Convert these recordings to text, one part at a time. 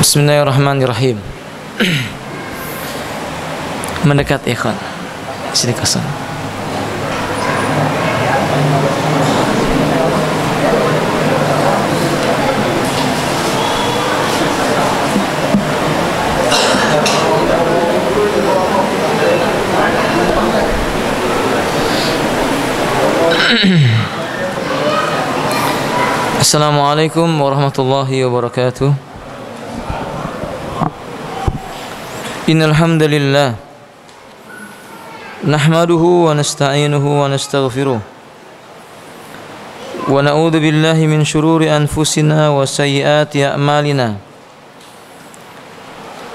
Bismillahirrahmanirrahim. Mendekat ikhwan. Sini kosong. Assalamualaikum warahmatullahi wabarakatuh. Innal hamdalillah nahmaduhu wa nasta'inuhu wa nastaghfiruh wa na'udzu billahi min shururi anfusina wa sayyiati a'malina.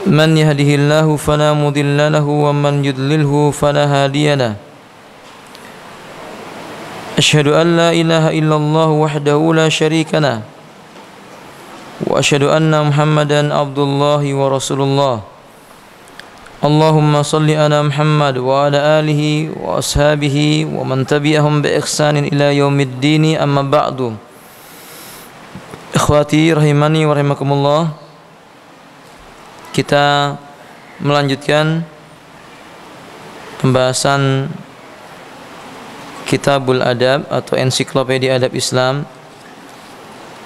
Man yahdihillahu fala mudilla lahu wa man yudlilhu fala hadiya lahu. Asyhadu an la ilaha illallah wahdahu la syarika lah wa asyhadu anna Muhammadan abdullahi wa rasulullah. Allahumma salli ala Muhammad wa ala alihi wa ashabihi wa man tabi'ahum bi ihsanin ila yaumiddin, amma ba'du. Ikhwati rahimani wa rahimakumullah, kita melanjutkan pembahasan Kitabul Adab atau Ensiklopedia Adab Islam.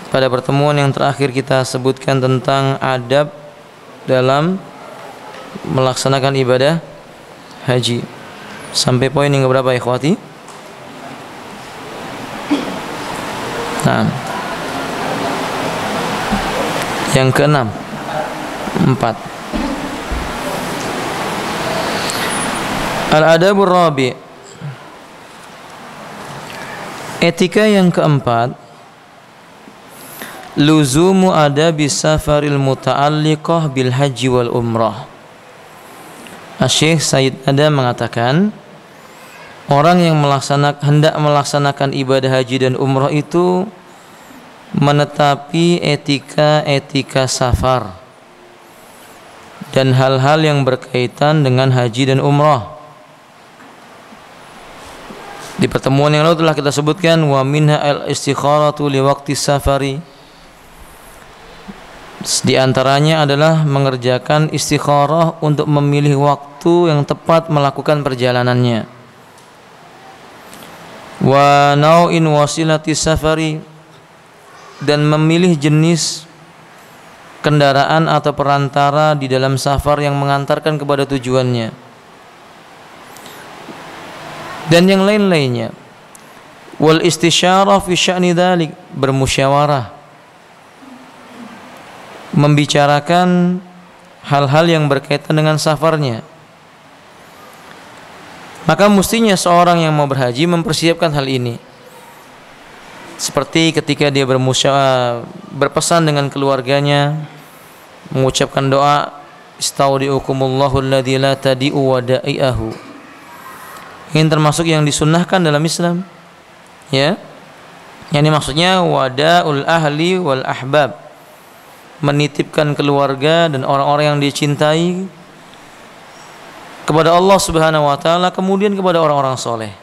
Pada pertemuan yang terakhir kita sebutkan tentang adab dalam melaksanakan ibadah haji. Sampai poin yang berapa ya ikhwati? Nah, yang keenam, 4. Al-adabur rabi', etika yang keempat, luzumu adabi safaril muta'alliqah bil haji wal umrah. Syekh Said Adam mengatakan, orang yang hendak melaksanakan ibadah haji dan umrah itu menetapi etika safar dan hal-hal yang berkaitan dengan haji dan umrah. Di pertemuan yang lalu telah kita sebutkan wa minha al-istikharatu li waqti safari. Di antaranya adalah mengerjakan istikharah untuk memilih waktu yang tepat melakukan perjalanannya. Wa nau'in wasilati safari, dan memilih jenis kendaraan atau perantara di dalam safar yang mengantarkan kepada tujuannya, dan yang lain-lainnya. Wal istisyarah fi sya'ni dzalik, bermusyawarah, membicarakan hal-hal yang berkaitan dengan safarnya. Maka mestinya seorang yang mau berhaji mempersiapkan hal ini, seperti ketika dia berpesan dengan keluarganya, mengucapkan doa istaudiukumullahu alladzi la tadi'u wada'i'ahu. Ini termasuk yang disunnahkan dalam Islam, ya. Yang maksudnya wada'ul ahli wal ahbab, menitipkan keluarga dan orang-orang yang dicintai kepada Allah Subhanahu wa taala, kemudian kepada orang-orang soleh.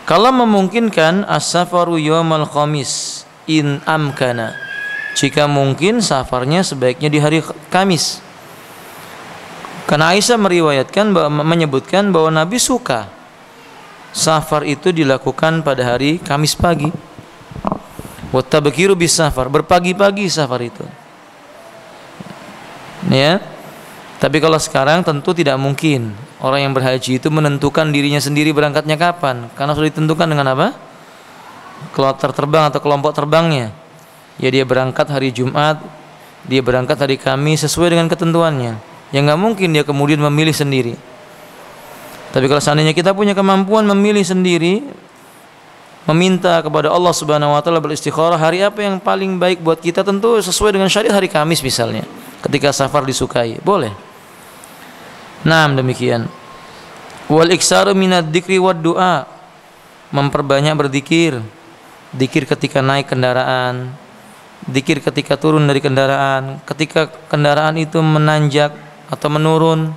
Kalau memungkinkan, as-safaru yaumal khamis in amkana, jika mungkin safarnya sebaiknya di hari Kamis. Karena Aisyah menyebutkan bahwa Nabi suka safar itu dilakukan pada hari Kamis pagi. Wa tabkiru bis safar, berpagi-pagi safar itu. Ya. Tapi kalau sekarang tentu tidak mungkin orang yang berhaji itu menentukan dirinya sendiri berangkatnya kapan, karena sudah ditentukan dengan apa? Kloter terbang atau kelompok terbangnya. Ya, dia berangkat hari Jumat, dia berangkat hari Kamis sesuai dengan ketentuannya. Ya nggak mungkin dia kemudian memilih sendiri. Tapi kalau seandainya kita punya kemampuan memilih sendiri, meminta kepada Allah Subhanahu wa taala, beristikharah hari apa yang paling baik buat kita, tentu sesuai dengan syariat hari Kamis misalnya, ketika safar disukai, boleh. Nah, demikian. Wal iksaru minad dzikri wad du'a, memperbanyak berzikir. Zikir ketika naik kendaraan, zikir ketika turun dari kendaraan, ketika kendaraan itu menanjak atau menurun,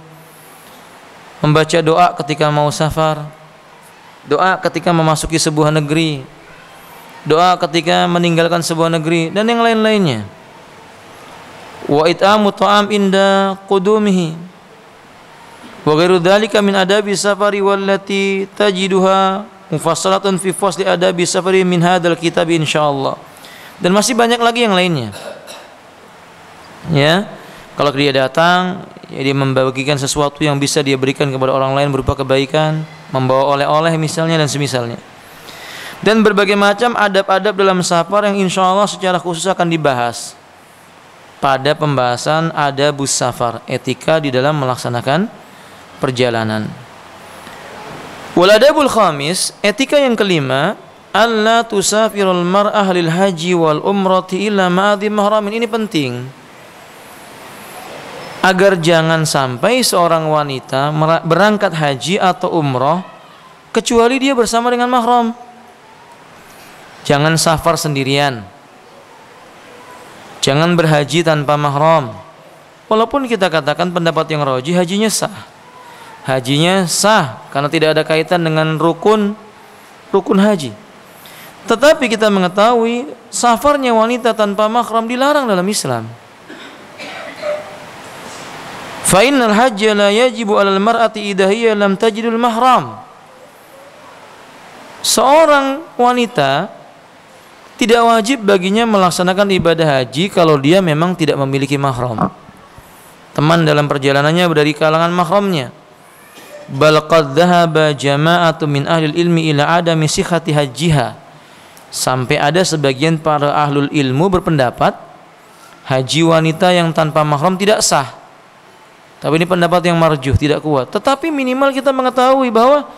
membaca doa ketika mau safar, doa ketika memasuki sebuah negeri, doa ketika meninggalkan sebuah negeri, dan yang lain-lainnya. wa it'amu ta'am inda qudumihi wa ghairu dzalika min adabi safari wallati tajiduha mufassalatun fi fasli adabi safari min hadzal kitab insyaallah. Dan masih banyak lagi yang lainnya. Ya, kalau dia datang, ya dia membagikan sesuatu yang bisa dia berikan kepada orang lain berupa kebaikan, membawa oleh-oleh misalnya dan semisalnya. Dan berbagai macam adab-adab dalam safar yang insya Allah secara khusus akan dibahas pada pembahasan adabus safar, etika di dalam melaksanakan perjalanan. Wal adabul khamis, etika yang kelima, alla tusafirul mar'ah lil haji wal umrati illa ma'adhi mahramin. Ini penting, agar jangan sampai seorang wanita berangkat haji atau umrah kecuali dia bersama dengan mahram. Jangan safar sendirian, jangan berhaji tanpa mahram. Walaupun kita katakan pendapat yang rajih, hajinya sah karena tidak ada kaitan dengan rukun haji. Tetapi kita mengetahui safarnya wanita tanpa mahram dilarang dalam Islam. Fa innal hajja la yajibu 'alal mar'ati idza hiya lam tajidul mahram. Seorang wanita tidak wajib baginya melaksanakan ibadah haji kalau dia memang tidak memiliki mahram, teman dalam perjalanannya dari kalangan mahramnya. Bal qad dhahaba jama'atu min ahli ilmi ila adami sihhati hajjiha. Sampai ada sebagian para ahlul ilmu berpendapat haji wanita yang tanpa mahram tidak sah. Tapi ini pendapat yang marjuh, tidak kuat. Tetapi minimal kita mengetahui bahwa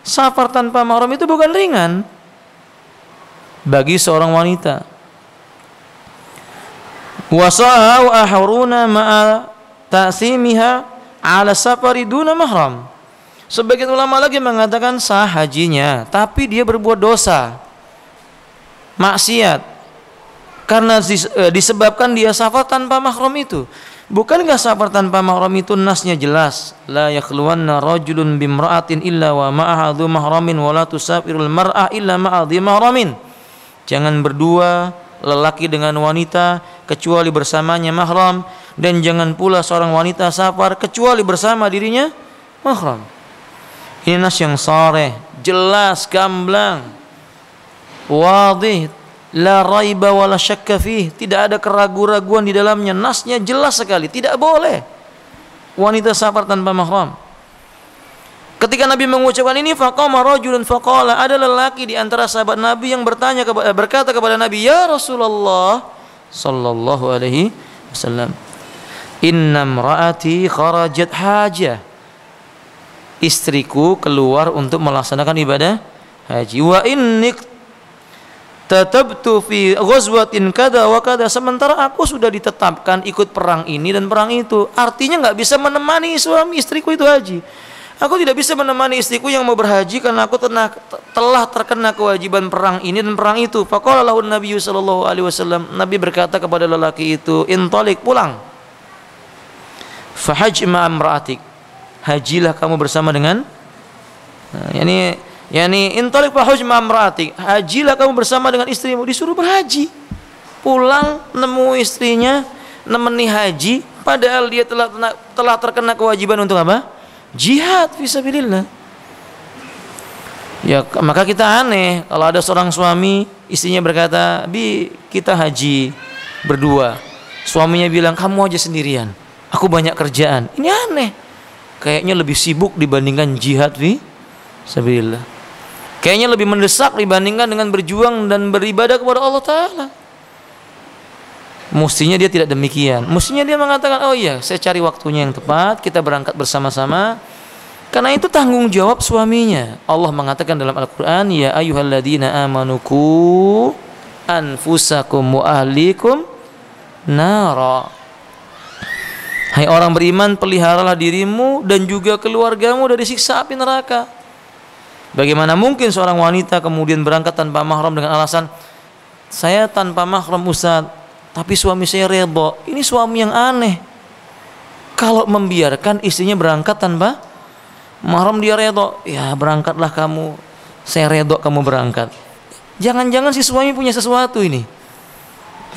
safar tanpa mahram itu bukan ringan bagi seorang wanita. Wasa'u ahruna ma'a ta'simiha 'ala safari duna mahram. Sebagian ulama lagi mengatakan sah hajinya, tapi dia berbuat dosa, maksiat, karena disebabkan dia safar tanpa mahram itu. Bukankah safar tanpa mahram itu nasnya jelas, la yakhluwanna rajulun bimra'atin illa wa ma'aha dhu mahramin wa la tusafirul mar'ah illa ma'a dhi mahramin. Jangan berdua lelaki dengan wanita kecuali bersamanya mahram, dan jangan pula seorang wanita safar kecuali bersama dirinya mahram. Ini nas yang sharih, jelas, gamblang, wadih, la raiba wa la syakka fih. Tidak ada keraguan-raguan di dalamnya. Nasnya jelas sekali, tidak boleh wanita safar tanpa mahram. Ketika Nabi mengucapkan ini, faqama rajulun faqala, ada lelaki di antara sahabat Nabi yang berkata kepada Nabi, ya Rasulullah sallallahu alaihi wasallam, inna imra'ati kharajat hajah. Istriku keluar untuk melaksanakan ibadah haji. Wa inni tatabtu fi ghazwatin kada wa kada. Sementara aku sudah ditetapkan ikut perang ini dan perang itu. Artinya nggak bisa menemani suami istriku itu haji. Aku tidak bisa menemani istriku yang mau berhaji karena aku telah terkena kewajiban perang ini dan perang itu. Faqala lahu Nabi sallallahu alaihi wasallam. Nabi berkata kepada lelaki itu, intalik, pulang. Fahaj ma amra'atik. Hajilah kamu bersama dengan yani intalik fahaj ma amra'atik. Hajilah kamu bersama dengan istrimu. Disuruh berhaji. Pulang nemu istrinya, nemeni haji, padahal dia telah terkena kewajiban untuk apa? Jihad fisabilillah. Ya, maka kita aneh kalau ada seorang suami, istrinya berkata, "Bi, kita haji berdua." Suaminya bilang, "Kamu aja sendirian. Aku banyak kerjaan." Ini aneh. Kayaknya lebih sibuk dibandingkan jihad fisabilillah. Kayaknya lebih mendesak dibandingkan dengan berjuang dan beribadah kepada Allah Ta'ala. Mestinya dia tidak demikian. Mestinya dia mengatakan, oh iya, saya cari waktunya yang tepat, kita berangkat bersama-sama. Karena itu tanggung jawab suaminya. Allah mengatakan dalam Al-Quran, ya ayyuhalladzina amanuku anfusakum wa ahlikum nara. Hai orang beriman, peliharalah dirimu dan juga keluargamu dari siksa api neraka. Bagaimana mungkin seorang wanita kemudian berangkat tanpa mahram dengan alasan, saya tanpa mahram Ustaz, tapi suami saya redha. Ini suami yang aneh. Kalau membiarkan istrinya berangkat tanpa mahram dia redha, ya berangkatlah kamu, saya redha kamu berangkat. Jangan-jangan si suami punya sesuatu ini.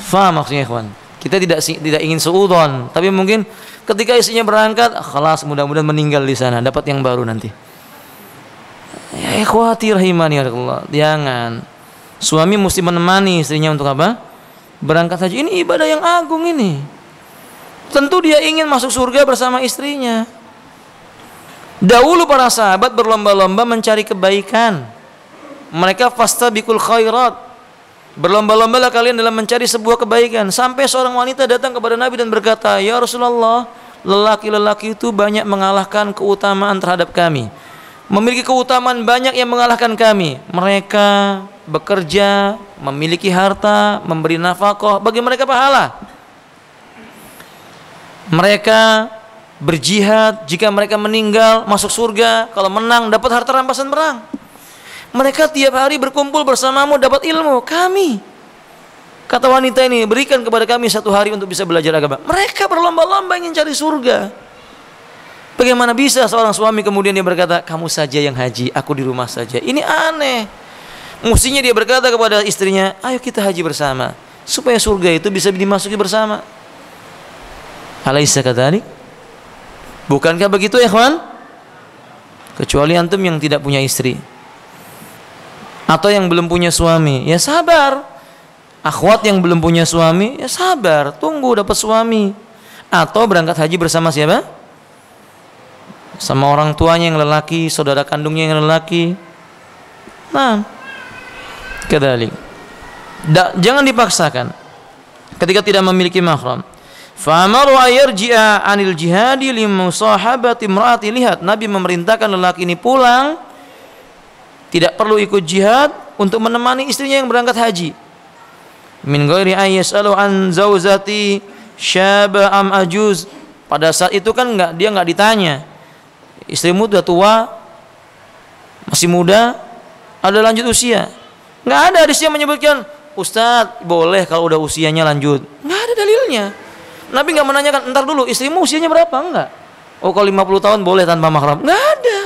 Faham maksudnya, ikhwan? Kita tidak ingin suudzon, tapi mungkin ketika istrinya berangkat, khalas mudah-mudahan meninggal di sana, dapat yang baru nanti. Ya ikhwati rahimani Allah, jangan. Suami mesti menemani istrinya untuk apa? Berangkat haji. Ini ibadah yang agung ini. Tentu dia ingin masuk surga bersama istrinya. Dahulu para sahabat berlomba-lomba mencari kebaikan. Mereka fastabiqul khairat. Berlomba-lombalah kalian dalam mencari sebuah kebaikan. Sampai seorang wanita datang kepada Nabi dan berkata, "Ya Rasulullah, lelaki-lelaki itu banyak mengalahkan keutamaan terhadap kami. Memiliki keutamaan banyak yang mengalahkan kami. Mereka bekerja, memiliki harta, memberi nafkah, bagi mereka pahala. Mereka berjihad, jika mereka meninggal masuk surga, kalau menang dapat harta rampasan perang. Mereka tiap hari berkumpul bersamamu dapat ilmu. Kami," kata wanita ini, "berikan kepada kami 1 hari untuk bisa belajar agama." Mereka berlomba-lomba ingin cari surga. Bagaimana bisa seorang suami kemudian dia berkata, "Kamu saja yang haji, aku di rumah saja." Ini aneh. Mestinya dia berkata kepada istrinya, "Ayo kita haji bersama, supaya surga itu bisa dimasuki bersama." Alaisa kadzalik? Bukankah begitu ya kawan? Kecuali antum yang tidak punya istri atau yang belum punya suami, ya sabar. Akhwat yang belum punya suami, ya sabar, tunggu dapat suami. Atau berangkat haji bersama siapa? Sama orang tuanya yang lelaki, saudara kandungnya yang lelaki. Nah, kadzalik. Jangan dipaksakan ketika tidak memiliki mahram. Fa'amaru ayarji'a 'anil jihadi limusahabati imra'ati. Lihat, Nabi memerintahkan lelaki ini pulang, tidak perlu ikut jihad, untuk menemani istrinya yang berangkat haji. Min ghairi ayyas'alu an zauzati syaba am ajuz. Pada saat itu kan dia enggak ditanya, istrimu sudah tua, masih muda, ada lanjut usia. Enggak ada hadisnya menyebutkan, "Ustaz, boleh kalau udah usianya lanjut." Enggak ada dalilnya. Nabi enggak menanyakan, "Entar dulu, istrimu usianya berapa?" Enggak. "Oh, kalau 50 tahun boleh tanpa mahram." Enggak ada.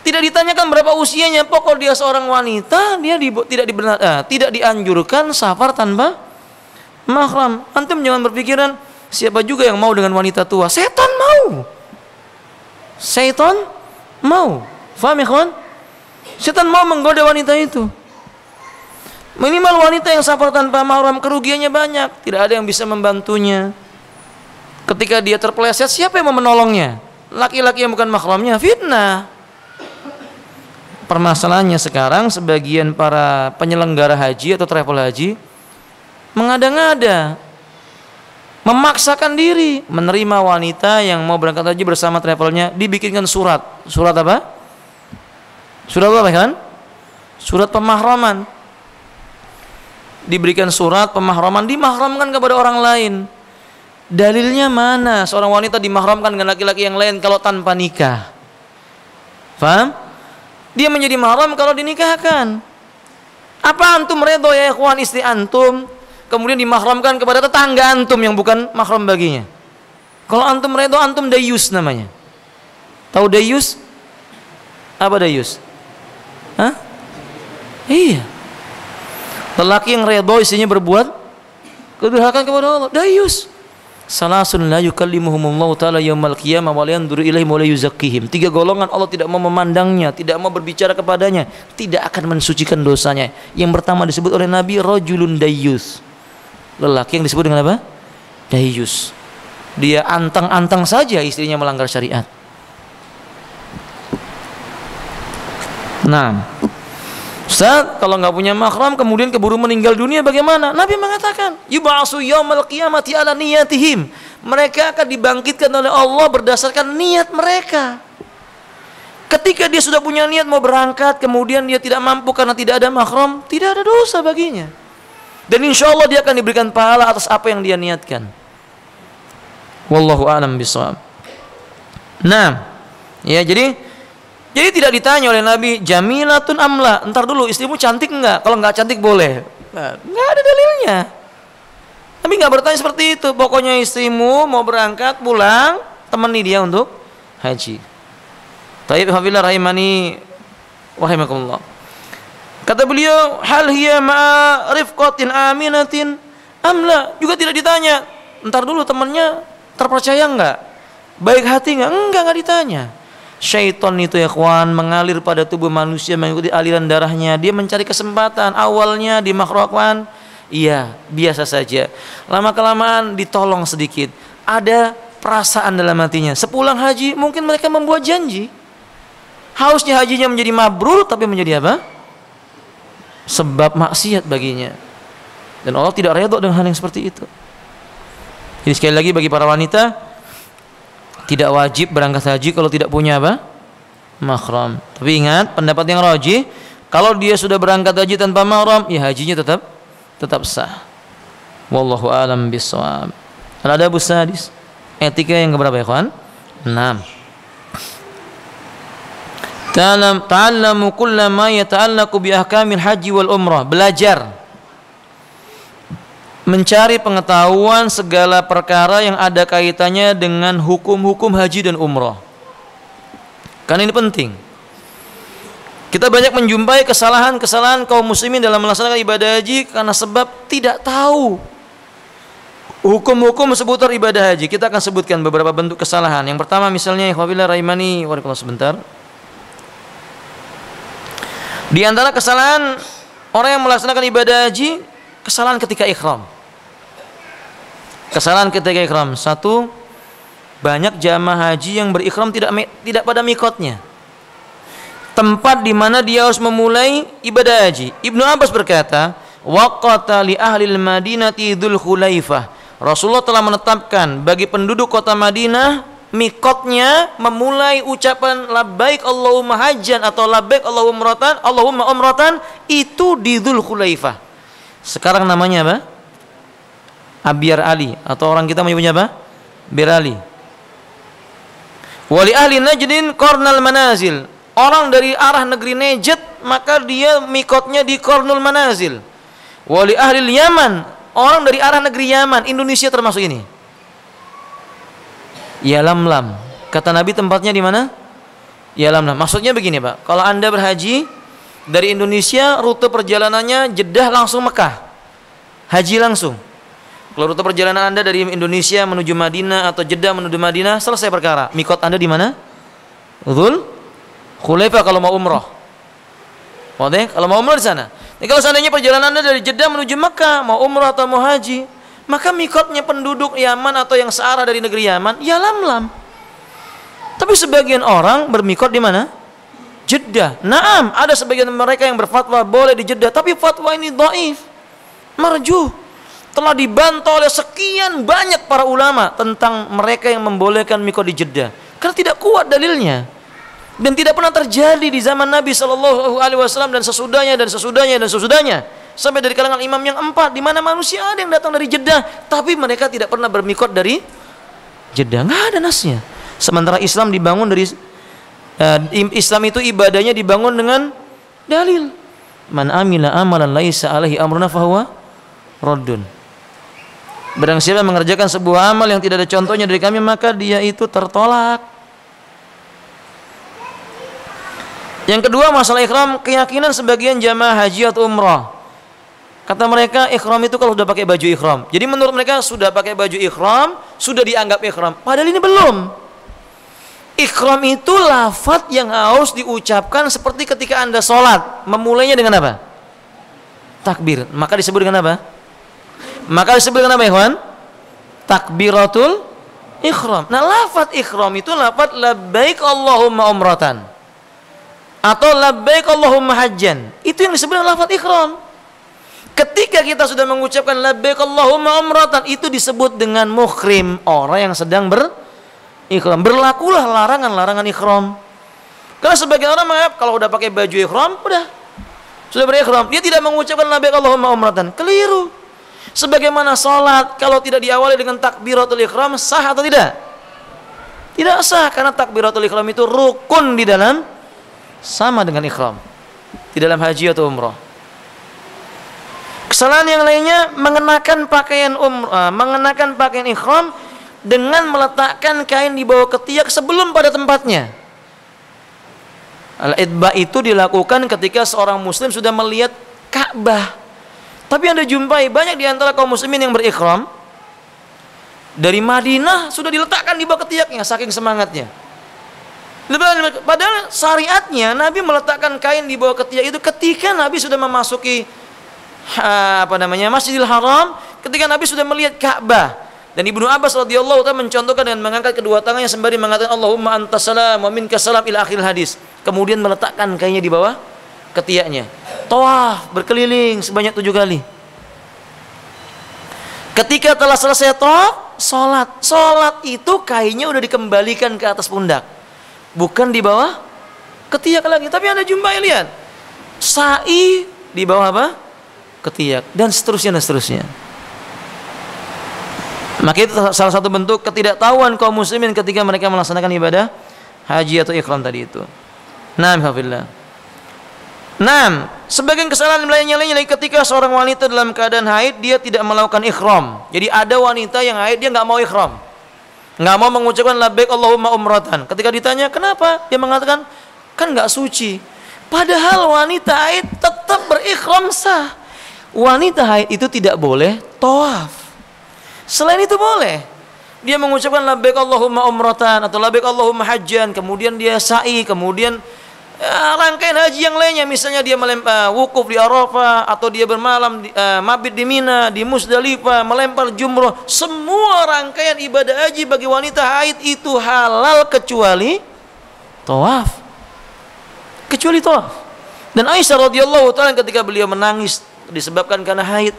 Tidak ditanyakan berapa usianya, pokok dia seorang wanita, dia tidak dianjurkan safar tanpa mahram. Antum jangan berpikiran siapa juga yang mau dengan wanita tua. Setan mau. Setan mau. Faham ya kawan? Setan mau menggoda wanita itu. Minimal wanita yang safar tanpa mahram kerugiannya banyak, tidak ada yang bisa membantunya. Ketika dia terpeleset, siapa yang mau menolongnya? Laki-laki yang bukan mahramnya, fitnah. Permasalahannya sekarang sebagian para penyelenggara haji atau travel haji mengada-ngada, memaksakan diri menerima wanita yang mau berangkat haji bersama travelnya, dibikinkan surat. Surat apa? Surat apa kan? Surat pemahraman. Diberikan surat pemahraman, dimahramkan kepada orang lain. Dalilnya mana seorang wanita dimahramkan dengan laki-laki yang lain kalau tanpa nikah? Paham? Dia menjadi mahram kalau dinikahkan. Apa antum redho ya ikhwan istri antum kemudian dimahramkan kepada tetangga antum yang bukan mahram baginya? Kalau antum redho, antum dayus namanya. Tahu dayus? Apa dayus? Hah? Iya. Lelaki yang redho istrinya berbuat kedurhakaan kepada Allah, dayus. Salasun la yukallimuhumullahu ta'ala yaumal qiyamah wa la yanzuru ilaihim wa la yuzakkihim. 3 golongan Allah tidak mau memandangnya, tidak mau berbicara kepadanya, tidak akan mensucikan dosanya. Yang pertama disebut oleh Nabi rajulun dayyus. Lelaki yang disebut dengan apa? Dayyus. Dia antang-antang saja istrinya melanggar syariat. Nah, Ustaz, kalau nggak punya mahram kemudian keburu meninggal dunia bagaimana? Nabi mengatakan, yub'atsu yaumal qiyamati ala niyatihim. Mereka akan dibangkitkan oleh Allah berdasarkan niat mereka. Ketika dia sudah punya niat mau berangkat, kemudian dia tidak mampu karena tidak ada mahram, tidak ada dosa baginya. Dan insya Allah dia akan diberikan pahala atas apa yang dia niatkan. Wallahu a'lam bishawab. Nah, ya jadi tidak ditanya oleh Nabi, jamilatun amla, entar dulu istrimu cantik enggak? Kalau enggak cantik boleh. Nah, enggak ada dalilnya. Nabi enggak bertanya seperti itu. Pokoknya istrimu mau berangkat pulang, temani dia untuk haji. Taib hafilah rahimani rahimakumullah. Kata beliau, hal hiya ma'a rifqatin aminatin Amla, juga tidak ditanya. Ntar dulu temannya terpercaya enggak? Baik hati enggak? Enggak ditanya. Syaitan itu ya kawan, mengalir pada tubuh manusia mengikuti aliran darahnya. Dia mencari kesempatan. Awalnya dimakruhkan, iya biasa saja. Lama kelamaan ditolong sedikit. Ada perasaan dalam hatinya. Sepulang haji mungkin mereka membuat janji. Hausnya hajinya menjadi mabrur, tapi menjadi apa? Sebab maksiat baginya. Dan Allah tidak redha dengan hal yang seperti itu. Jadi sekali lagi bagi para wanita, tidak wajib berangkat haji kalau tidak punya apa? Mahram. Tapi ingat, pendapat yang rajih, kalau dia sudah berangkat haji tanpa mahram, ya hajinya tetap sah. Wallahu a'lam bishawab. Al-adabus sadis. Etika yang keberapa ya kawan? 6. Ta'allamu kulla ma yata'allaqu bi ahkamil haji wal umrah. Belajar, mencari pengetahuan segala perkara yang ada kaitannya dengan hukum-hukum haji dan umrah. Karena ini penting. Kita banyak menjumpai kesalahan-kesalahan kaum muslimin dalam melaksanakan ibadah haji karena sebab tidak tahu hukum-hukum seputar ibadah haji. Kita akan sebutkan beberapa bentuk kesalahan. Yang pertama misalnya, ikhwafillah rahimani wa sebentar. Di antara kesalahan orang yang melaksanakan ibadah haji, kesalahan ketika ihram. Kesalahan ketika ihram. 1, banyak jamaah haji yang berikhram tidak pada mikotnya, tempat di mana dia harus memulai ibadah haji. Ibnu Abbas berkata, waqata li ahlil madinati dzul khulaifah. Rasulullah telah menetapkan bagi penduduk kota Madinah mikotnya memulai ucapan labbaik Allahumma hajjan atau labbaik Allahumma umratan itu di dzul khulaifah. Sekarang namanya apa? Abyar Ali, atau orang kita menyebutnya apa? Bir Ali. Wali ahli Najdin Qarnal Manazil. Orang dari arah negeri Najd, maka dia mikotnya di Qarnul Manazil. Wali ahli Yaman, orang dari arah negeri Yaman, Indonesia termasuk ini. Yalamlam. Kata Nabi tempatnya di mana? Yalamlam. Maksudnya begini, Pak. Kalau Anda berhaji dari Indonesia, rute perjalanannya Jeddah langsung Mekah. Haji langsung. Kalau rute perjalanan Anda dari Indonesia menuju Madinah atau Jeddah menuju Madinah, selesai perkara. Mikot Anda di mana? Dzul Khulaifah kalau mau umrah. Oke, kalau mau umrah di sana. Jadi kalau seandainya perjalanan Anda dari Jeddah menuju Mekah, mau umrah atau mau haji, maka mikotnya penduduk Yaman atau yang searah dari negeri Yaman, Yalamlam. Tapi sebagian orang bermikot di mana? Jeddah. Naam, ada sebagian mereka yang berfatwa boleh di Jeddah, tapi fatwa ini dhaif, marjuh. Telah dibantah oleh sekian banyak para ulama tentang mereka yang membolehkan mikot di Jeddah, karena tidak kuat dalilnya dan tidak pernah terjadi di zaman Nabi SAW dan sesudahnya sampai dari kalangan imam yang 4, di mana manusia ada yang datang dari Jeddah tapi mereka tidak pernah bermikot dari Jeddah. Nggak ada nasnya. Sementara Islam dibangun dari Islam itu ibadahnya dibangun dengan dalil. Man amila amalan laisa alaihi amruna fahuwa raddun. Barang siapa mengerjakan sebuah amal yang tidak ada contohnya dari kami, maka dia itu tertolak. Yang kedua, masalah ihram, keyakinan sebagian jamaah haji atau umrah. Kata mereka, ihram itu kalau sudah pakai baju ihram. Jadi menurut mereka sudah pakai baju ihram, sudah dianggap ihram. Padahal ini belum. Ihram itu lafaz yang harus diucapkan seperti ketika Anda sholat. Memulainya dengan apa? Takbir. Maka disebut dengan apa? Maka disebut dengan apa, ikhwan? Takbiratul ihram. Nah, lafaz ihram itu lafaz labbaik Allahumma umratan atau labbaik Allahumma hajjan. Itu yang disebut dengan lafaz ihram. Ketika kita sudah mengucapkan labbaik Allahumma umratan, itu disebut dengan muhrim, orang yang sedang berikhram. Berlakulah larangan-larangan ihram. Karena sebagian orang menganggap kalau udah pakai baju ihram, sudah berikhram, dia tidak mengucapkan labbaik Allahumma umratan. Keliru. Sebagaimana salat kalau tidak diawali dengan takbiratul ihram, sah atau tidak? Tidak sah, karena takbiratul ihram itu rukun di dalam, sama dengan ihram di dalam haji atau umrah. Kesalahan yang lainnya mengenakan pakaian ihram dengan meletakkan kain di bawah ketiak sebelum pada tempatnya. Al-idba itu dilakukan ketika seorang muslim sudah melihat Ka'bah. Tapi Anda jumpai banyak di antara kaum muslimin yang berihram dari Madinah sudah diletakkan di bawah ketiaknya saking semangatnya. Padahal syariatnya Nabi meletakkan kain di bawah ketiak itu ketika Nabi sudah memasuki Masjidil Haram, ketika Nabi sudah melihat Ka'bah. Dan Ibnu Abbas radhiyallahu ta'ala mencontohkan dengan mengangkat kedua tangannya sembari mengatakan Allahumma antas salam wa minkas salam ila akhir hadis. Kemudian meletakkan kainnya di bawah ketiaknya. Tawaf berkeliling sebanyak 7 kali. Ketika telah selesai tawaf, salat itu kainnya udah dikembalikan ke atas pundak, bukan di bawah ketiak lagi. Tapi Anda jumpai, lihat, sa'i di bawah apa? Ketiak, dan seterusnya dan seterusnya. Maka itu salah satu bentuk ketidaktahuan kaum muslimin ketika mereka melaksanakan ibadah haji atau ihram tadi itu. Naam hafillah. Naam, sebagian kesalahan lainnya ketika seorang wanita dalam keadaan haid dia tidak melakukan ihram. Jadi ada wanita yang haid dia nggak mau ihram, nggak mau mengucapkan labbaik Allahumma umratan. Ketika ditanya kenapa, dia mengatakan kan nggak suci. Padahal wanita haid tetap berihram sah. Wanita haid itu tidak boleh tawaf. Selain itu boleh dia mengucapkan labbaik Allahumma umratan atau labbaik Allahumma hajjan, kemudian dia sa'i, kemudian rangkaian haji yang lainnya, misalnya dia melempar wukuf di Arafah, atau dia bermalam mabit di Mina, di Musdalifah, melempar jumroh. Semua rangkaian ibadah haji bagi wanita haid itu halal kecuali tawaf. Kecuali tawaf. Dan Aisyah radhiyallahu ta'ala ketika beliau menangis disebabkan karena haid,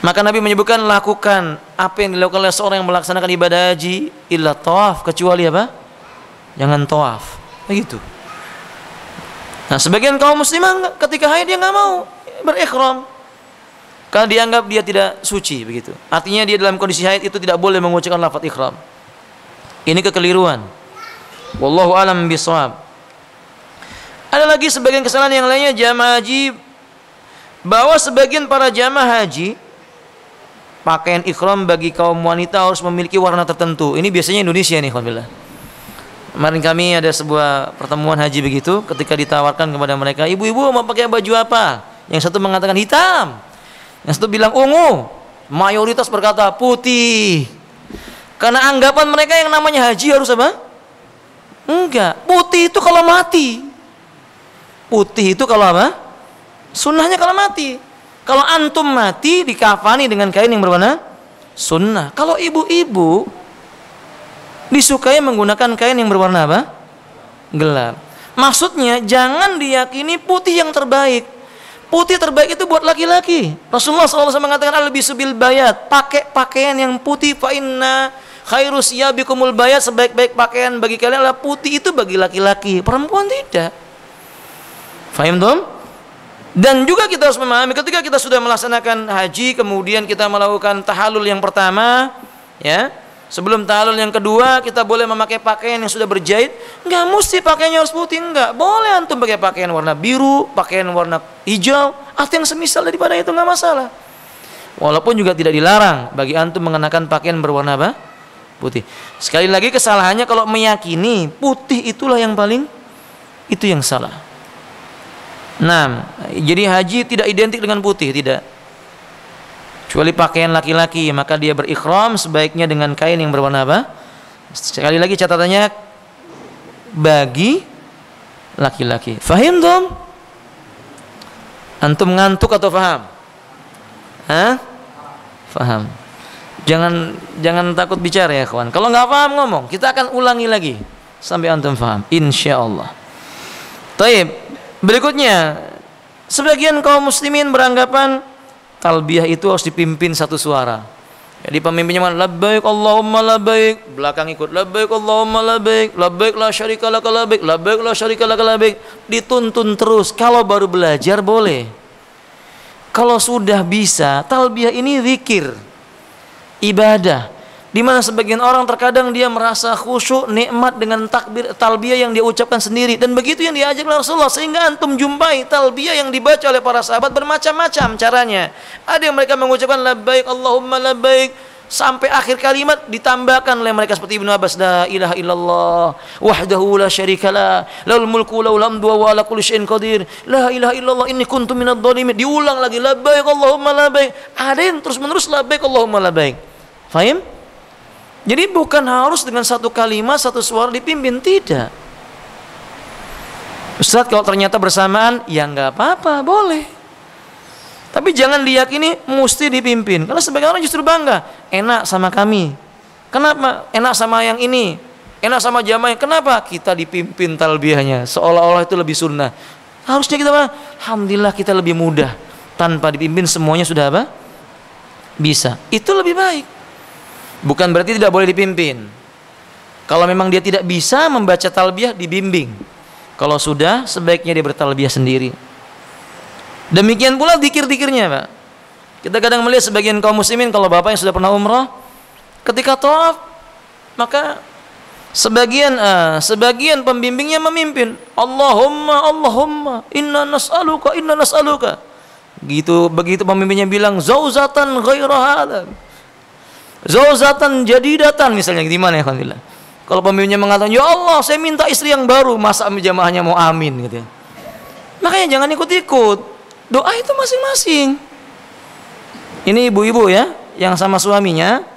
maka Nabi menyebutkan lakukan apa yang dilakukan oleh seorang yang melaksanakan ibadah haji illa tawaf, kecuali apa? Jangan tawaf. Begitu. Nah, sebagian kaum muslimah ketika haid dia nggak mau berihram karena dianggap dia tidak suci, begitu. Artinya dia dalam kondisi haid itu tidak boleh mengucapkan lafaz ihram. Ini kekeliruan. Wallahu a'lam bishawab. Ada lagi sebagian kesalahan yang lainnya jamaah haji, bahwa sebagian para jamaah haji pakaian ihram bagi kaum wanita harus memiliki warna tertentu. Ini biasanya Indonesia nih, alhamdulillah. Kemarin kami ada sebuah pertemuan haji begitu, ketika ditawarkan kepada mereka, ibu-ibu mau pakai baju apa? Yang satu mengatakan hitam, yang satu bilang ungu, mayoritas berkata putih. Karena anggapan mereka yang namanya haji harus apa? Enggak, putih itu kalau mati. Putih itu kalau apa? Sunnahnya kalau mati. Kalau antum mati dikafani dengan kain yang berwarna sunnah. Kalau ibu-ibu disukai menggunakan kain yang berwarna apa? Gelap. Maksudnya jangan diyakini putih yang terbaik. Putih terbaik itu buat laki-laki. Rasulullah SAW mengatakan al-bisu bil bayat, pakai pakaian yang putih, fa inna khairus yabikumul bayat, sebaik-baik pakaian bagi kalian adalah putih. Itu bagi laki-laki, perempuan tidak. Fahim dong? Dan juga kita harus memahami ketika kita sudah melaksanakan haji, kemudian kita melakukan tahallul yang pertama, ya, sebelum tahallul yang kedua kita boleh memakai pakaian yang sudah berjahit. Enggak mesti pakaiannya harus putih, enggak. Boleh antum pakai pakaian warna biru, pakaian warna hijau, atau yang semisal daripada itu, enggak masalah. Walaupun juga tidak dilarang bagi antum mengenakan pakaian berwarna apa? Putih. Sekali lagi kesalahannya kalau meyakini putih itulah yang paling, itu yang salah. Nah, jadi haji tidak identik dengan putih, tidak. Kecuali pakaian laki-laki, maka dia berihram sebaiknya dengan kain yang berwarna apa? Sekali lagi catatannya bagi laki-laki. Fahim dong? Antum ngantuk atau faham? Hah? Faham. Jangan takut bicara ya kawan. Kalau nggak paham ngomong, kita akan ulangi lagi sampai antum faham, insyaallah. Taib. Berikutnya, sebagian kaum muslimin beranggapan talbiyah itu harus dipimpin satu suara. Jadi pemimpinnya mana? Labbaik Allahumma labbaik, belakang ikut labbaik Allahumma labbaik, labbaik la syarika laka labbaik, labbaik la syarika laka labbaik. Dituntun terus. Kalau baru belajar boleh. Kalau sudah bisa, talbiyah ini zikir, ibadah. Di mana sebagian orang terkadang dia merasa khusyuk, nikmat dengan takbir talbiyah yang dia ucapkan sendiri, dan begitu yang diajak oleh Rasulullah, sehingga antum jumpai talbiyah yang dibaca oleh para sahabat bermacam-macam caranya. Ada yang mereka mengucapkan labbaik Allahumma labbaik sampai akhir kalimat ditambahkan oleh mereka seperti Ibnu Abbas, la ilaha illallah wahdahu la syarikalah lahul mulku wa lahul hamdu wa ala kulli syai'in qadir, la ilaha illallah inni kuntu minadh dhalimin. Diulang lagi, labbaik Allahumma labbaik. Ada yang terus-menerus labbaik Allahumma labbaik. Fahim? Jadi bukan harus dengan satu kalimat, satu suara dipimpin, tidak. Ustaz, kalau ternyata bersamaan, ya nggak apa-apa, boleh. Tapi jangan diyakini mesti dipimpin. Karena sebagian orang justru bangga, enak sama kami. Kenapa? Enak sama yang ini, enak sama jamaah. Kenapa? Kita dipimpin talbiyahnya, seolah-olah itu lebih sunnah. Harusnya kita alhamdulillah kita lebih mudah. Tanpa dipimpin semuanya sudah apa? Bisa. Itu lebih baik. Bukan berarti tidak boleh dipimpin. Kalau memang dia tidak bisa membaca talbiyah, dibimbing. Kalau sudah, sebaiknya dia bertalbiyah sendiri. Demikian pula zikir-zikirnya, Pak. Kita kadang melihat sebagian kaum muslimin, kalau bapak yang sudah pernah umrah, ketika tawaf, maka sebagian pembimbingnya memimpin, Allahumma inna nas'aluka. Begitu pembimbingnya bilang zauzatan ghaira hadza, zauzatan jadidatan misalnya, gimana ya alhamdulillah. Kalau pembimbingnya mengatakan, ya Allah saya minta istri yang baru, masa jamaahnya mau amin gitu ya. Makanya jangan ikut-ikut. Doa itu masing-masing. Ini ibu-ibu ya, yang sama suaminya,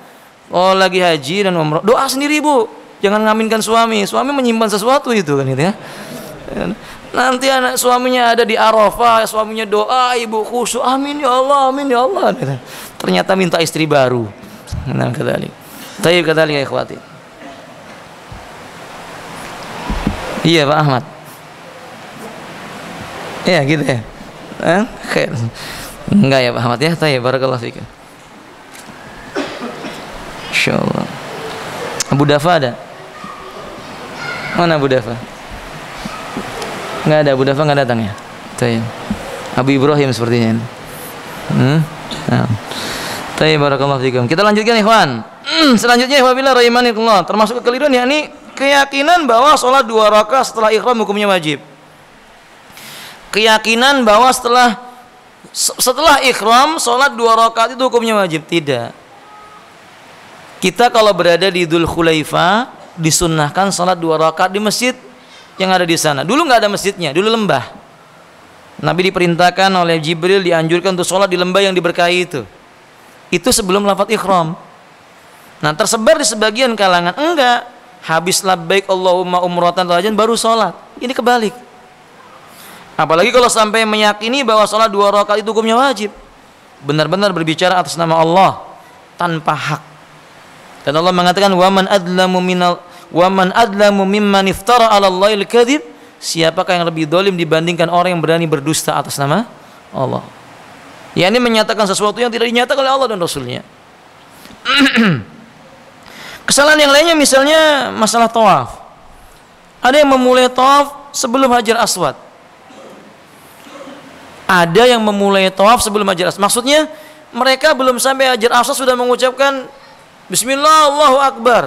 lagi haji dan umrah, doa sendiri ibu. Jangan ngaminkan suami. Suami menyimpan sesuatu itu kan gitu ya. Nanti anak suaminya ada di Arafah, suaminya doa, ibu khusyuk, amin ya Allah, amin ya Allah. Ternyata minta istri baru. Nah, kadzalik. Tayyib kadzalik ya ikhwati. Iya Pak Ahmad. Iya gitu ya. Khair. Enggak ya Pak Ahmad ya. Tayyib, barakallahu fiik. Insyaallah. Abu Dafa ada? Mana Abu Dafa? Enggak ada, Abu Dafa enggak datang ya? Tayyib. Abu Ibrahim sepertinya. Nah. Tayyib, barakallahu fiikum. Kita lanjutkan ikhwan. Selanjutnya ikhwan billah rahimanillah, termasuk kekeliruan yakni keyakinan bahwa sholat 2 rakaat setelah ihram hukumnya wajib. Keyakinan bahwa setelah ihram sholat 2 rakaat itu hukumnya wajib. Tidak. Kita kalau berada di Dzul Khulaifah disunnahkan sholat 2 rakaat di masjid yang ada di sana. Dulu nggak ada masjidnya, dulu lembah. Nabi diperintahkan oleh Jibril, dianjurkan untuk sholat di lembah yang diberkahi itu. Itu sebelum lafaz ihram. Nah, tersebar di sebagian kalangan enggak, habis labbaik Allahumma umratan atau hajjan baru sholat. Ini kebalik. Apalagi kalau sampai meyakini bahwa sholat 2 rakaat itu hukumnya wajib, benar-benar berbicara atas nama Allah tanpa hak. Dan Allah mengatakan waman adlamu mimman iftara 'ala Allahil kadzib. Siapakah yang lebih zalim dibandingkan orang yang berani berdusta atas nama Allah? Ya, ini menyatakan sesuatu yang tidak dinyatakan oleh Allah dan Rasulnya. Kesalahan yang lainnya misalnya masalah tawaf. Ada yang memulai tawaf sebelum Hajar Aswad. Ada yang memulai tawaf sebelum Hajar Aswad. Maksudnya mereka belum sampai Hajar Aswad sudah mengucapkan Bismillah Allahu Akbar.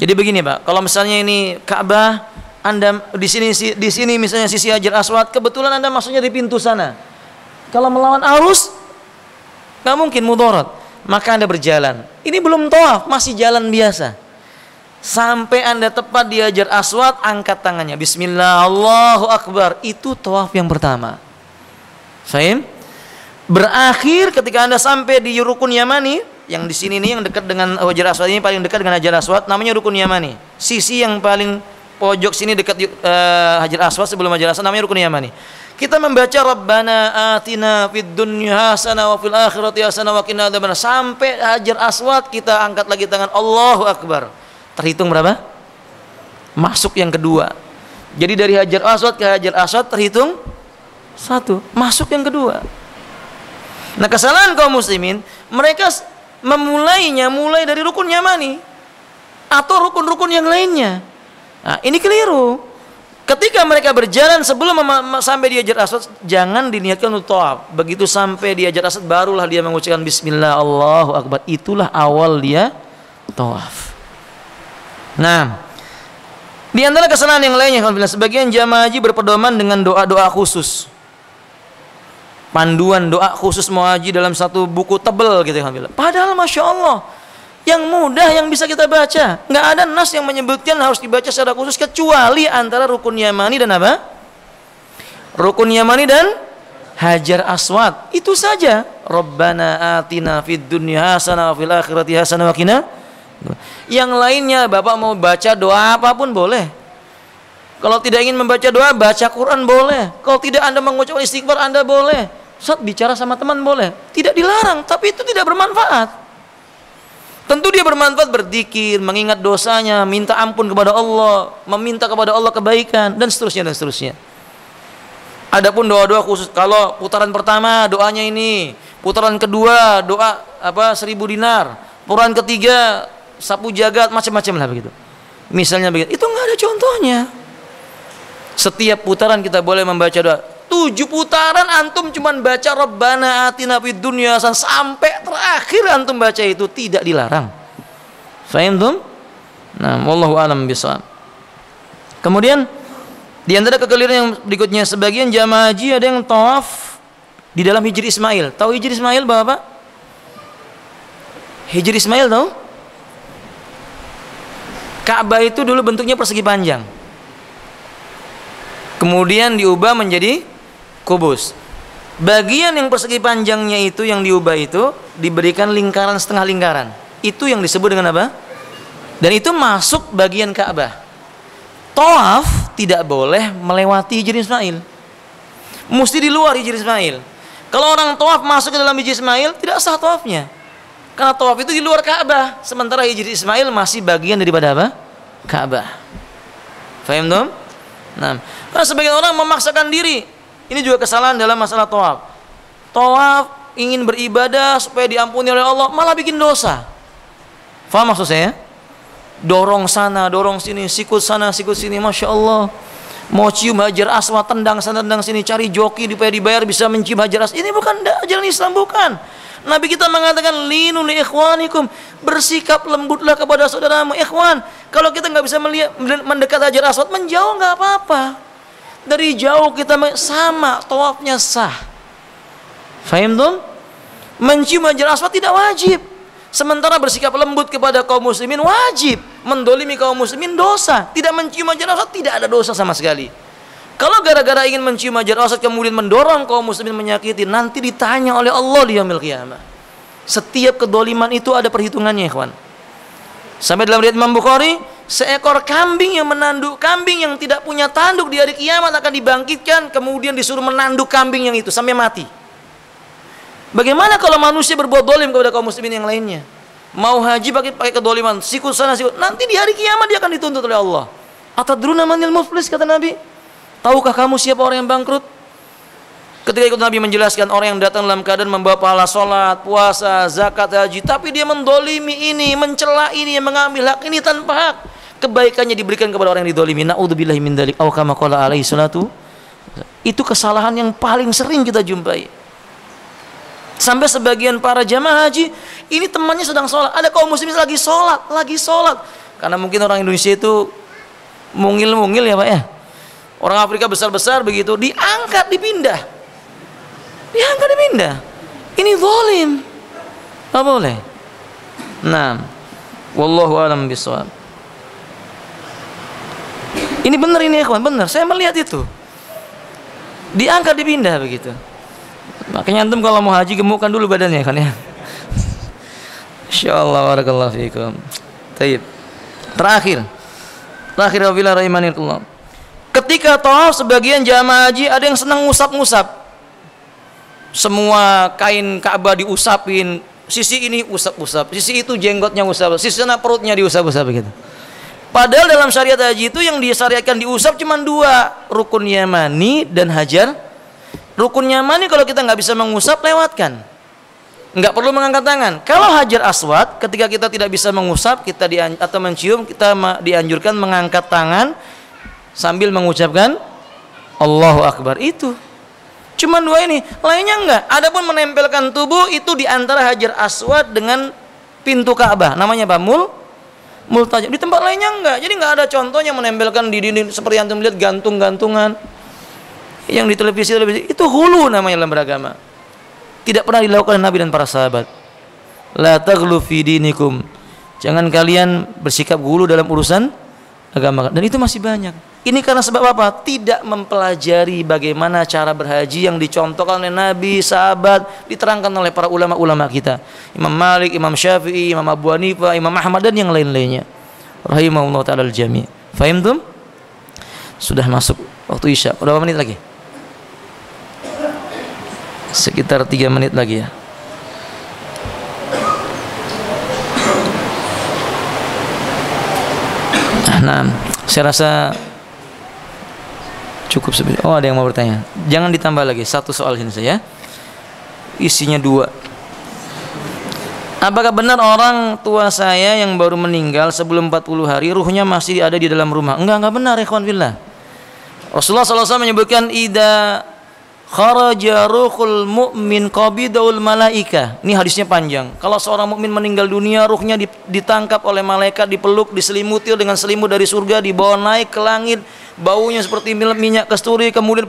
Jadi begini Pak, kalau misalnya ini Ka'bah, Anda di sini misalnya sisi Hajar Aswad, kebetulan Anda maksudnya di pintu sana. Kalau melawan arus nggak mungkin mudarat, maka Anda berjalan. Ini belum tawaf, masih jalan biasa. Sampai Anda tepat di Hajar Aswad, angkat tangannya Bismillah Allahu Akbar. Itu tawaf yang pertama. Fahim? Berakhir ketika Anda sampai di Rukun Yamani, yang di sini nih yang dekat dengan Hajar Aswad, ini paling dekat dengan Hajar Aswad, namanya Rukun Yamani. Sisi yang paling pojok sini dekat Hajar Aswad sebelum Hajar Aswad namanya Rukun Yamani. Kita membaca Rabbana atina fid dunya hasanah wa fil akhirati hasanah wa qina adzabannar. Sampai Hajar Aswad kita angkat lagi tangan Allahu Akbar. Terhitung berapa? Masuk yang kedua. Jadi dari Hajar Aswad ke Hajar Aswad terhitung 1, masuk yang kedua. Nah, kesalahan kaum muslimin, mereka mulai dari Rukun Yamani atau rukun-rukun yang lainnya. Nah, ini keliru. Ketika mereka berjalan sebelum sampai di Hajar Aswad, jangan diniatkan untuk tawaf. Begitu sampai di Hajar Aswad barulah dia mengucapkan Bismillah Allahu Akbar. Itulah awal dia tawaf. Nah, di antara kesalahan yang lainnya, sebagian jamaah haji berpedoman dengan doa-doa khusus. panduan doa khusus mau haji dalam satu buku tebel gitu kan. Padahal Masya Allah, yang mudah yang bisa kita baca. Nggak ada nas yang menyebutkan harus dibaca secara khusus kecuali antara rukun yamani dan apa? Rukun yamani dan Hajar Aswad. Itu saja. Rabbana atina fid dunya hasanah wa fil akhirati hasanah wa qina. Yang lainnya Bapak mau baca doa apapun boleh. Kalau tidak ingin membaca doa, baca Quran boleh. Kalau tidak Anda mengucapkan istighfar, Anda boleh. Saat bicara sama teman boleh. Tidak dilarang, tapi itu tidak bermanfaat. Tentu dia bermanfaat berzikir, mengingat dosanya, minta ampun kepada Allah, meminta kepada Allah kebaikan, dan seterusnya dan seterusnya. Adapun doa-doa khusus, kalau putaran pertama doanya ini, putaran kedua doa 1000 dinar, putaran ketiga sapu jagat, macam-macam lah begitu. Misalnya begitu, itu nggak ada contohnya. Setiap putaran kita boleh membaca doa. 7 putaran antum cuman baca Rabbana atina fid dunya sampai terakhir antum baca itu tidak dilarang. Fahimtum? Nah, wallahu alam bishawab. Kemudian di antara kekeliruan yang berikutnya, sebagian jamaah haji ada yang tawaf di dalam Hijri Ismail. Tahu Hijri Ismail Bapak? Hijri Ismail tahu? Ka'bah itu dulu bentuknya persegi panjang. Kemudian diubah menjadi kubus. Bagian yang persegi panjangnya itu yang diubah itu diberikan lingkaran setengah lingkaran. Itu yang disebut dengan apa? Dan itu masuk bagian Ka'bah. Tawaf tidak boleh melewati Hijri Ismail. Mesti di luar Hijri Ismail. Kalau orang tawaf masuk ke dalam Hijri Ismail tidak sah tawafnya. Karena tawaf itu di luar Ka'bah. Sementara Hijri Ismail masih bagian daripada apa? Ka'bah. Faham dong? Nah, karena sebagian orang memaksakan diri. Ini juga kesalahan dalam masalah tawaf. Tawaf ingin beribadah supaya diampuni oleh Allah, malah bikin dosa. Faham maksud saya? Dorong sana, dorong sini, sikut sana, sikut sini, Masya Allah. Mau cium Hajar Aswad, tendang sana, tendang sini, cari joki supaya dibayar bisa mencium Hajar Aswad. Ini bukan ajaran Islam, bukan. Nabi kita mengatakan linu li ikhwanikum, bersikap lembutlah kepada saudaramu. Ikhwan, kalau kita nggak bisa melihat mendekat Hajar Aswad, menjauh nggak apa-apa. Dari jauh kita sama, tawafnya sah. Fahim tuh? Mencium Hajar Aswad tidak wajib. Sementara bersikap lembut kepada kaum muslimin wajib. Mendolimi kaum muslimin dosa. Tidak mencium Hajar Aswad tidak ada dosa sama sekali. Kalau gara-gara ingin mencium Hajar Aswad kemudian mendorong kaum muslimin menyakiti, nanti ditanya oleh Allah di yaumil qiyamah. Setiap kedoliman itu ada perhitungannya, ikhwan. Sampai dalam riwayat Imam Bukhari, seekor kambing yang menanduk, kambing yang tidak punya tanduk di hari kiamat akan dibangkitkan, kemudian disuruh menanduk kambing yang itu sampai mati. Bagaimana kalau manusia berbuat dolim kepada kaum muslimin yang lainnya? Mau haji pakai kedoliman, sikut sana sikut, nanti di hari kiamat dia akan dituntut oleh Allah. Atadruna manil muflis, kata Nabi. Tahukah kamu siapa orang yang bangkrut? Ketika ikut Nabi menjelaskan orang yang datang dalam keadaan membawa pahala sholat, puasa, zakat, haji, tapi dia mendolimi ini, mencela ini, mengambil hak ini tanpa hak, kebaikannya diberikan kepada orang yang didolimi. Na'udzubillahi min dzalik. Aw kama qala alaihi salatu. Itu kesalahan yang paling sering kita jumpai. Sampai sebagian para jamaah haji, ini temannya sedang sholat, ada kaum muslimin lagi sholat. Karena mungkin orang Indonesia itu mungil-mungil ya Pak ya. Orang Afrika besar-besar begitu, diangkat, dipindah. Ini zalim. Tak boleh. Nah, wallahu a'lam bishawab. Ini benar ini ya kawan, benar. Saya melihat itu. Diangkat, dipindah begitu. Makanya antum kalau mau haji gemukkan dulu badannya kan ya. Insyaallah barakallahu fiikum. Baik. Terakhir wabillahi rahimanillah. Ketika tawaf sebagian jamaah haji ada yang senang ngusap-ngusap. Semua kain Ka'bah diusapin, sisi ini usap-usap, sisi itu jenggotnya usap, sisi sana perutnya diusap-usap begitu. Padahal dalam syariat haji itu yang disyariatkan diusap cuma 2, rukun yamani dan hajar. Rukun yamani kalau kita nggak bisa mengusap, lewatkan, nggak perlu mengangkat tangan. Kalau Hajar Aswad ketika kita tidak bisa mengusap atau mencium, kita dianjurkan mengangkat tangan sambil mengucapkan Allahu Akbar. Itu cuma 2 ini, lainnya enggak. Adapun menempelkan tubuh itu di antara Hajar Aswad dengan pintu Ka'bah, namanya apa? Multajam. Di tempat lainnya enggak. Jadi enggak ada contohnya menempelkan di dinding seperti yang antum lihat gantung-gantungan yang di televisi itu hulu namanya dalam beragama. Tidak pernah dilakukan oleh Nabi dan para sahabat. La taghlu fi dinikum. Jangan kalian bersikap gulu dalam urusan agama. Dan itu masih banyak. Ini karena sebab apa? Tidak mempelajari bagaimana cara berhaji yang dicontohkan oleh Nabi, sahabat, diterangkan oleh para ulama-ulama kita. Imam Malik, Imam Syafi'i, Imam Abu Hanifah, Imam Ahmad dan yang lain-lainnya. Rahimahullah ta'ala al-jami'. Fahimtum? Sudah masuk waktu Isya. Berapa menit lagi? Sekitar 3 menit lagi ya. Nah, saya rasa cukup sebenarnya. Oh, ada yang mau bertanya. Jangan ditambah lagi, satu soal ini saja. Isinya 2. Apakah benar orang tua saya yang baru meninggal sebelum 40 hari ruhnya masih ada di dalam rumah? Enggak benar, ikhwan fillah. Rasulullah SAW menyebutkan ida kharaja ruhul mu'min qabidaul malaika. Ini hadisnya panjang. Kalau seorang mukmin meninggal dunia, ruhnya ditangkap oleh malaikat, dipeluk, diselimuti dengan selimut dari surga, dibawa naik ke langit, baunya seperti minyak kasturi. Kemudian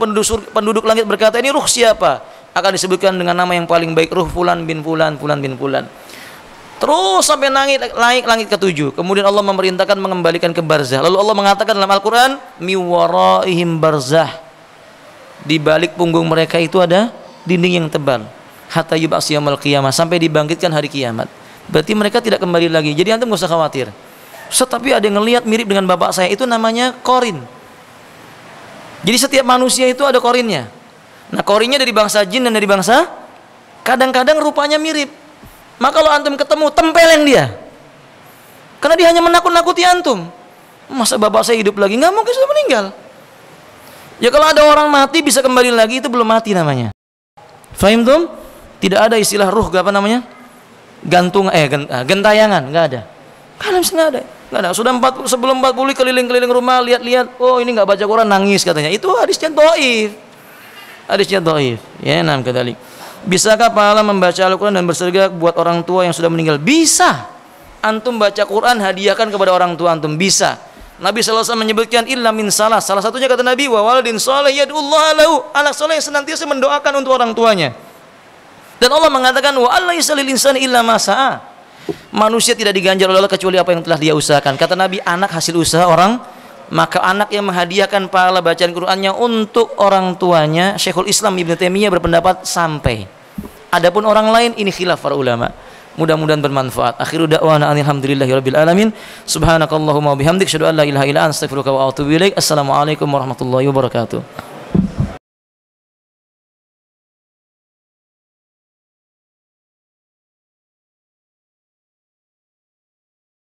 penduduk langit berkata, ini ruh siapa? Akan disebutkan dengan nama yang paling baik, ruh fulan bin fulan, fulan bin fulan. Terus sampai naik langit ke-7. Kemudian Allah memerintahkan mengembalikan ke barzah. Lalu Allah mengatakan dalam Al-Quran, miwaraihim barzah. Di balik punggung mereka itu ada dinding yang tebal. Hatta yub'ats yaumil qiyamah, sampai dibangkitkan hari kiamat. Berarti mereka tidak kembali lagi. Jadi antum enggak usah khawatir. Tapi ada yang ngelihat mirip dengan bapak saya, itu namanya korin. Jadi setiap manusia itu ada korinnya. Nah, korinnya dari bangsa jin dan dari bangsa, kadang-kadang rupanya mirip. Maka kalau antum ketemu, tempeleng dia. Karena dia hanya menakut-nakuti antum. Masa bapak saya hidup lagi? Nggak mungkin, sudah meninggal. Ya kalau ada orang mati bisa kembali lagi, itu belum mati namanya. Fahim tuh? Tidak ada istilah ruh, apa namanya? Gentayangan, nggak ada. Kalau nggak ada. Nggak ada. Sudah sebelum 40 keliling-keliling rumah, lihat-lihat, oh ini nggak baca Quran, nangis katanya. Itu hadisnya dhaif. Hadisnya dhaif. Ya, nam kedalik. Bisakah pahala membaca Al-Quran dan bersedekah buat orang tua yang sudah meninggal? Bisa. Antum baca Quran, hadiahkan kepada orang tua antum. Bisa. Nabi SAW menyebutkan illa min salah. Salah satunya kata Nabi, wa waladin sholih yad'ullaha lahu. Anak soleh yang senantiasa mendoakan untuk orang tuanya. Dan Allah mengatakan, wa allaisa lil insani illa ma sa'a. Manusia tidak diganjar oleh Allah kecuali apa yang telah dia usahakan. Kata Nabi, anak hasil usaha orang. Maka anak yang menghadiahkan pahala bacaan Qur'annya untuk orang tuanya, Syekhul Islam Ibnu Taimiyah berpendapat sampai. Adapun orang lain, ini khilaf para ulama. Mudah-mudahan bermanfaat. Akhiru da'wana alhamdulillahirabbil alamin. Subhanakallahumma wa bihamdik, asyhadu an la ilaha illa anta, astaghfiruka wa atubu ilaik. Assalamualaikum warahmatullahi wabarakatuh.